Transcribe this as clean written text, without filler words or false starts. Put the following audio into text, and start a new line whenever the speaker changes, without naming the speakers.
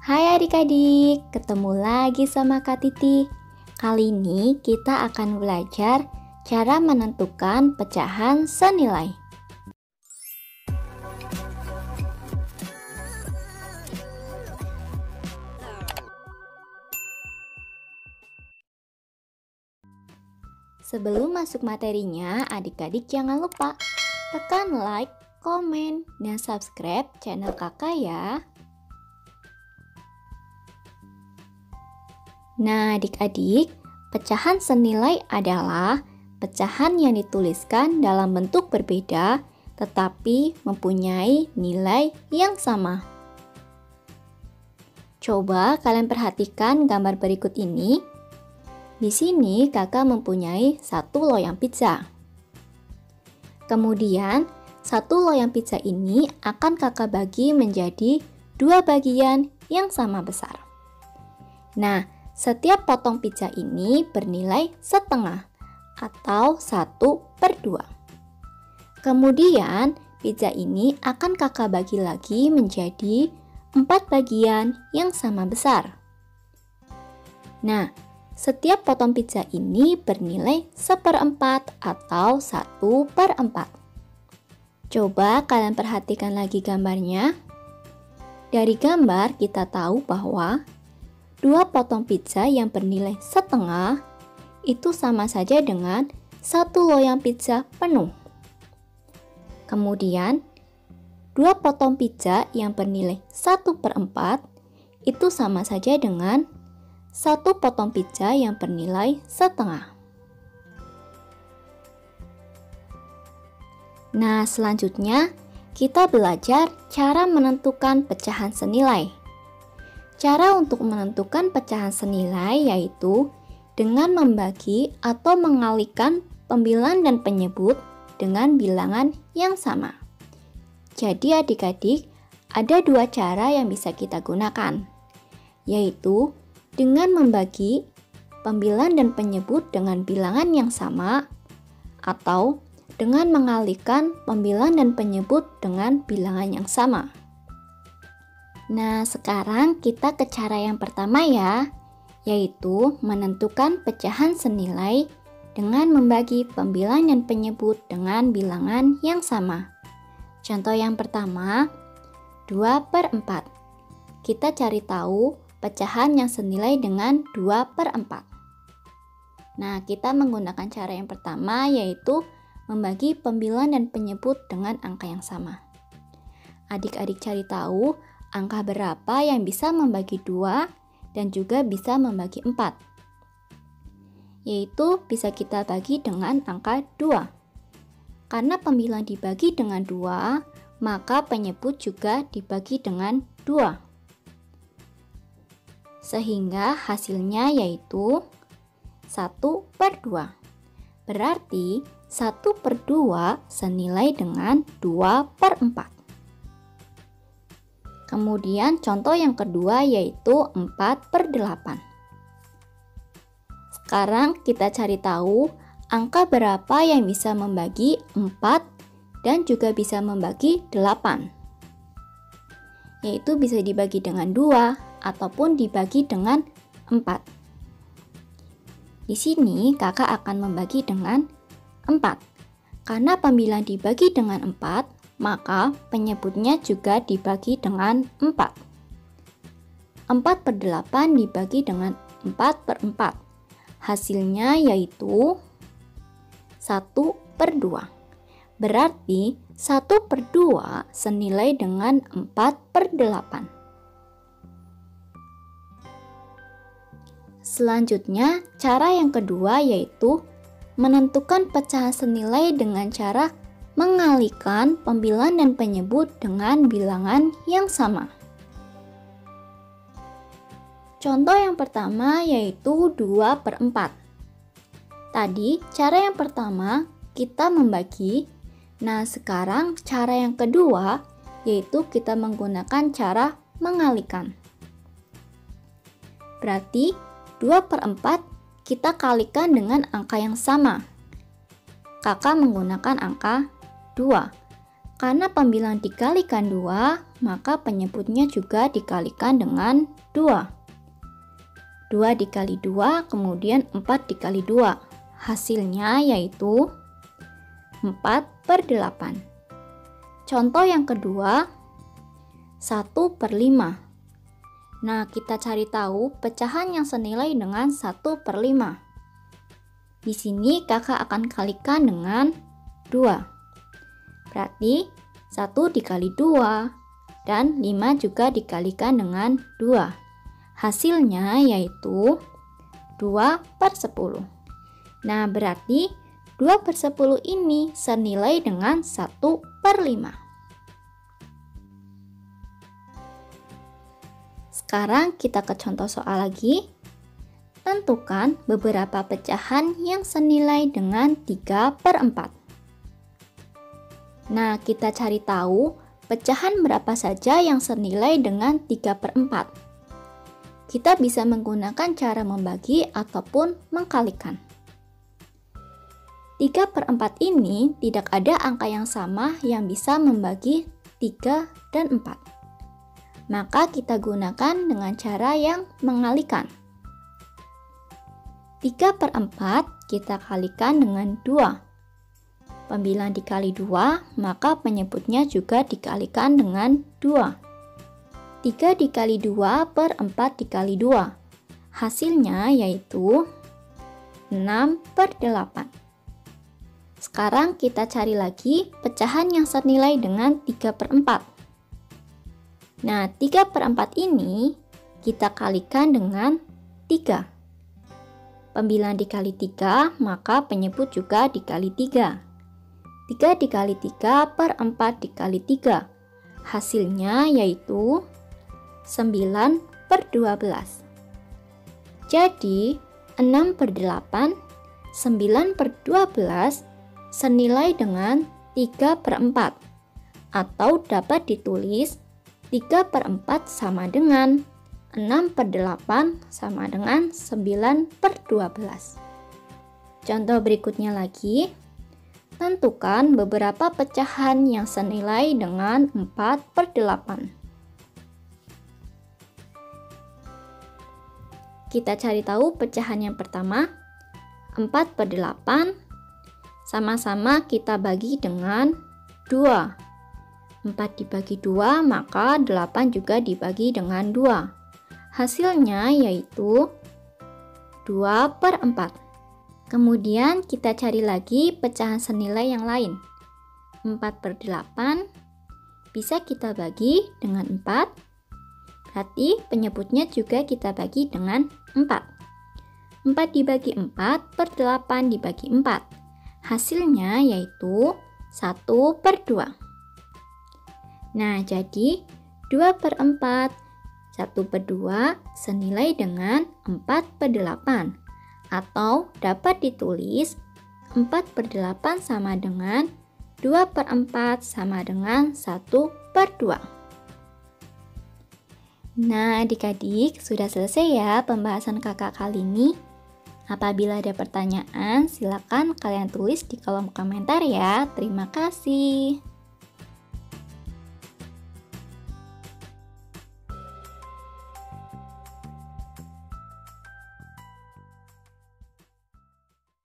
Hai adik-adik, ketemu lagi sama Kak Titi. Kali ini kita akan belajar cara menentukan pecahan senilai. Sebelum masuk materinya, adik-adik jangan lupa tekan like, komen, dan subscribe channel kakak ya. Nah, adik-adik, pecahan senilai adalah pecahan yang dituliskan dalam bentuk berbeda tetapi mempunyai nilai yang sama. Coba kalian perhatikan gambar berikut ini. Di sini kakak mempunyai satu loyang pizza. Kemudian, satu loyang pizza ini akan kakak bagi menjadi dua bagian yang sama besar. Nah, setiap potong pizza ini bernilai setengah atau 1/2. Kemudian, pizza ini akan kakak bagi lagi menjadi 4 bagian yang sama besar. Nah, setiap potong pizza ini bernilai 1/4 atau 1/4. Coba kalian perhatikan lagi gambarnya. Dari gambar kita tahu bahwa dua potong pizza yang bernilai setengah itu sama saja dengan satu loyang pizza penuh. Kemudian, dua potong pizza yang bernilai 1/4 itu sama saja dengan satu potong pizza yang bernilai setengah. Nah, selanjutnya kita belajar cara menentukan pecahan senilai. Cara untuk menentukan pecahan senilai yaitu dengan membagi atau mengalihkan pembilang dan penyebut dengan bilangan yang sama. Jadi adik-adik, ada dua cara yang bisa kita gunakan, yaitu dengan membagi pembilang dan penyebut dengan bilangan yang sama atau dengan mengalihkan pembilang dan penyebut dengan bilangan yang sama. Nah, sekarang kita ke cara yang pertama ya, yaitu menentukan pecahan senilai dengan membagi pembilang dan penyebut dengan bilangan yang sama. Contoh yang pertama, 2/4. Kita cari tahu pecahan yang senilai dengan 2/4. Nah, kita menggunakan cara yang pertama yaitu membagi pembilang dan penyebut dengan angka yang sama. Adik-adik cari tahu angka berapa yang bisa membagi 2 dan juga bisa membagi 4. Yaitu bisa kita bagi dengan angka 2. Karena pembilang dibagi dengan 2, maka penyebut juga dibagi dengan 2. Sehingga hasilnya yaitu 1/2. Berarti 1/2 senilai dengan 2/4. Kemudian contoh yang kedua yaitu 4/8. Sekarang kita cari tahu angka berapa yang bisa membagi 4 dan juga bisa membagi 8. Yaitu bisa dibagi dengan 2 ataupun dibagi dengan 4. Di sini kakak akan membagi dengan 4. Karena pembilang dibagi dengan 4, maka penyebutnya juga dibagi dengan 4. 4/8 dibagi dengan 4/4. Hasilnya yaitu 1/2. Berarti 1/2 senilai dengan 4/8. Selanjutnya, cara yang kedua yaitu menentukan pecahan senilai dengan cara mengalihkan pembilang dan penyebut dengan bilangan yang sama. Contoh yang pertama yaitu 2/4. Tadi cara yang pertama kita membagi. Nah, sekarang cara yang kedua yaitu kita menggunakan cara mengalihkan. Berarti 2/4 kita kalikan dengan angka yang sama. Kakak menggunakan angka 2. Karena pembilang dikalikan 2, maka penyebutnya juga dikalikan dengan 2. 2 dikali 2, kemudian 4 dikali 2. Hasilnya yaitu 4/8. Contoh yang kedua, 1/5. Nah, kita cari tahu pecahan yang senilai dengan 1/5. Di sini kakak akan kalikan dengan 2. Berarti 1 dikali 2 dan 5 juga dikalikan dengan 2. Hasilnya yaitu 2/10. Nah, berarti 2/10 ini senilai dengan 1/5. Sekarang kita ke contoh soal lagi. Tentukan beberapa pecahan yang senilai dengan 3/4. Nah, kita cari tahu pecahan berapa saja yang senilai dengan 3/4. Kita bisa menggunakan cara membagi ataupun mengkalikan. 3/4 ini tidak ada angka yang sama yang bisa membagi 3 dan 4. Maka kita gunakan dengan cara yang mengalikan. 3/4 kita kalikan dengan 2. Pembilang dikali 2, maka penyebutnya juga dikalikan dengan 2. 3 dikali 2 per 4 dikali 2. Hasilnya yaitu 6/8. Sekarang kita cari lagi pecahan yang senilai dengan 3/4. Nah, 3/4 ini kita kalikan dengan 3. Pembilang dikali 3, maka penyebut juga dikali 3. 3 dikali 3 per 4 dikali 3. Hasilnya yaitu 9/12. Jadi 6/8, 9/12 senilai dengan 3/4. Atau dapat ditulis 3/4 sama dengan 6/8 sama dengan 9/12. Contoh berikutnya lagi. Tentukan beberapa pecahan yang senilai dengan 4/8. Kita cari tahu pecahan yang pertama, 4/8. Sama-sama kita bagi dengan 2. 4 dibagi 2, maka 8 juga dibagi dengan 2. Hasilnya yaitu 2/4. Kemudian kita cari lagi pecahan senilai yang lain. 4/8 bisa kita bagi dengan 4. Berarti penyebutnya juga kita bagi dengan 4. 4 dibagi 4 per 8 dibagi 4. Hasilnya yaitu 1/2. Nah, jadi 2/4 1/2 senilai dengan 4/8. Atau dapat ditulis 4/8 sama dengan 2/4 sama dengan 1/2. Nah, adik-adik, sudah selesai ya pembahasan kakak kali ini. Apabila ada pertanyaan, silakan kalian tulis di kolom komentar ya. Terima kasih.